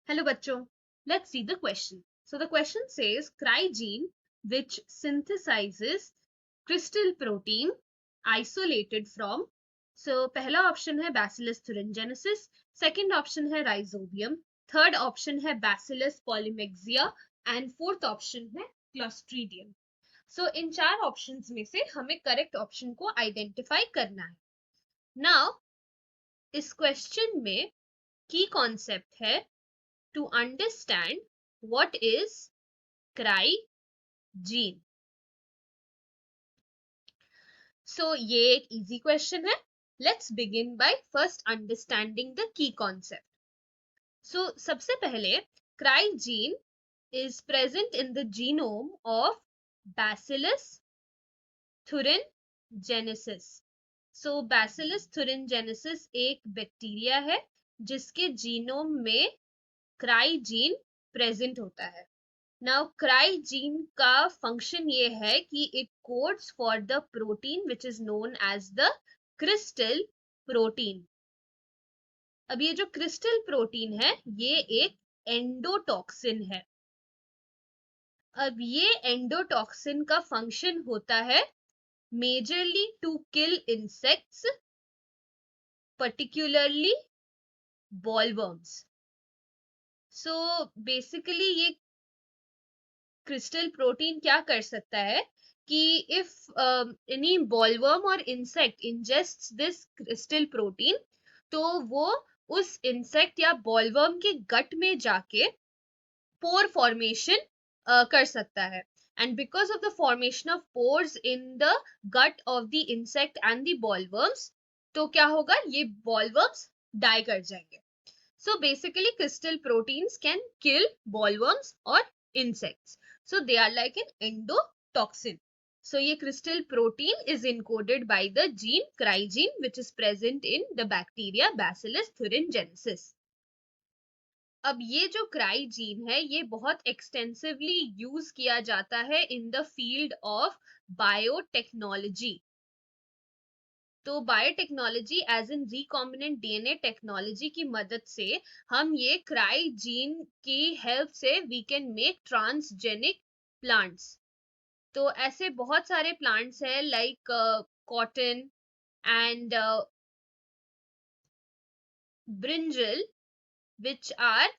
Hello bachcho. Let's see the question. So the question says cry gene which synthesizes crystal protein isolated from. So पहला option है Bacillus thuringiensis, second option है Rhizobium, third option है Bacillus polymyxia and fourth option है Clostridium. So इन चार options में से हमें correct option को identify करना है. Now इस question में key concept है to understand what is cry gene. So ये एक easy question है. Let's begin by first understanding the key concept. So सबसे पहले cry gene is present in the genome of Bacillus thuringiensis. So Bacillus thuringiensis एक bacteria है जिसके genome में cry gene present होता है. नाउ क्राई जीन का फंक्शन ये है कि it codes for the protein which is known as the crystal protein. अब ये जो क्रिस्टल प्रोटीन है ये एक एंडोटॉक्सिन है. अब ये एंडोटॉक्सिन का फंक्शन होता है majorly to kill insects, particularly bollworms. So basically ये क्रिस्टल प्रोटीन क्या कर सकता है कि इफ एनी बॉलवर्म और insect ingest this crystal protein तो वो उस इंसेक्ट या बॉलवर्म के गट में जाके पोर फॉर्मेशन कर सकता है. And because of the formation of pores in the gut of the insect and the bollworms तो क्या होगा, ये बॉलवर्म्स डाई कर जाएंगे. So basically crystal proteins can kill bollworms or insects. So they are like an endotoxin. So ये crystal protein is encoded by the gene cry gene which is present in the bacteria Bacillus thuringiensis. अब ये जो cry gene है ये बहुत extensively use किया जाता है in the field of biotechnology. तो biotechnology as in recombinant DNA technology की मदद से हम ये क्राई जीन की हेल्प से we can make transgenic plants. तो ऐसे बहुत सारे प्लांट्स हैं like cotton and brinjal which are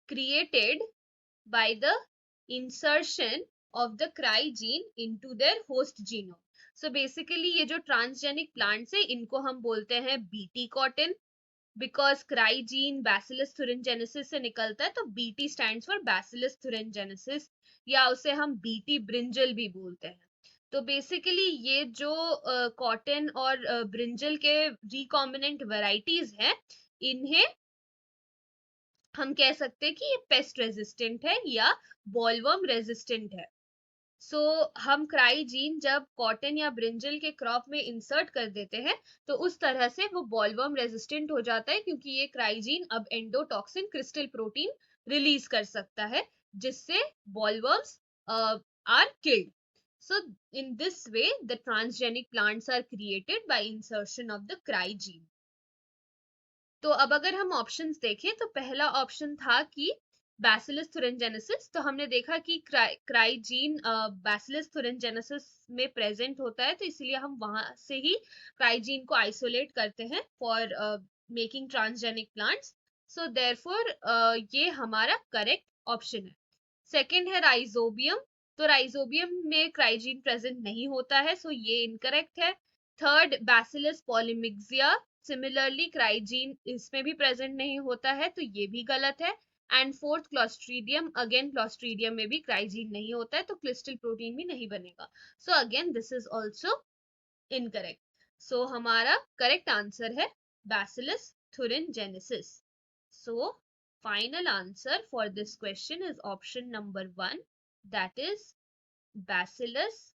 created by the insertion of the cry gene into their host genome. So basically ये जो ट्रांसजेनिक प्लांट्स है इनको हम बोलते हैं BT cotton because cry gene Bacillus thuringiensis से निकलता है तो BT stands for bacillus thuringiensis या उसे हम बीटी ब्रिंजल भी बोलते हैं. तो बेसिकली ये जो कॉटन और ब्रिंजल के रिकॉम्बिनेंट वेराइटीज हैं इन्हें हम कह सकते हैं कि ये पेस्ट रेजिस्टेंट है या बॉलवर्म रेजिस्टेंट है. सो हम क्राई जीन जब कॉटन या ब्रिंजल के क्रॉप में इंसर्ट कर देते हैं तो उस तरह से वो बॉलवर्म रेजिस्टेंट हो जाता है क्योंकि ये क्राई जीन अब एंडोटॉक्सिन क्रिस्टल प्रोटीन रिलीज कर सकता है जिससे bollworms are killed. So in this way the transgenic plants are created by insertion of the cry gene. तो अब अगर हम ऑप्शंस देखें तो पहला ऑप्शन था कि बैसिलस thuringiensis. तो हमने देखा कि क्राई जीन बैसिलस thuringiensis में प्रेजेंट होता है तो इसलिए हम वहां से ही क्राई जीन को आइसोलेट करते हैं for making transgenic plants. So therefore ये हमारा करेक्ट ऑप्शन है. सेकंड है राइजोबियम. तो राइजोबियम में क्राई जीन प्रेजेंट नहीं होता है सो ये इनकरेक्ट है. Third Bacillus polymyxa, similarly cry gene इसमें भी प्रेजेंट नहीं होता है तो ये भी गलत है. And fourth Clostridium, again Clostridium में भी क्राई जीन नहीं होता है तो क्रिस्टल प्रोटीन भी नहीं बनेगा. So again this is also incorrect. So हमारा करेक्ट आंसर है Bacillus thuringiensis. So final answer for this question is option number 1, that is Bacillus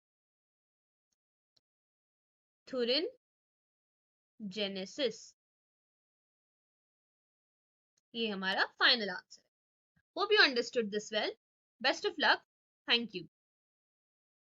thuringiensis. ये हमारा फाइनल आंसर है. Hope you understood this well. Best of luck. Thank you.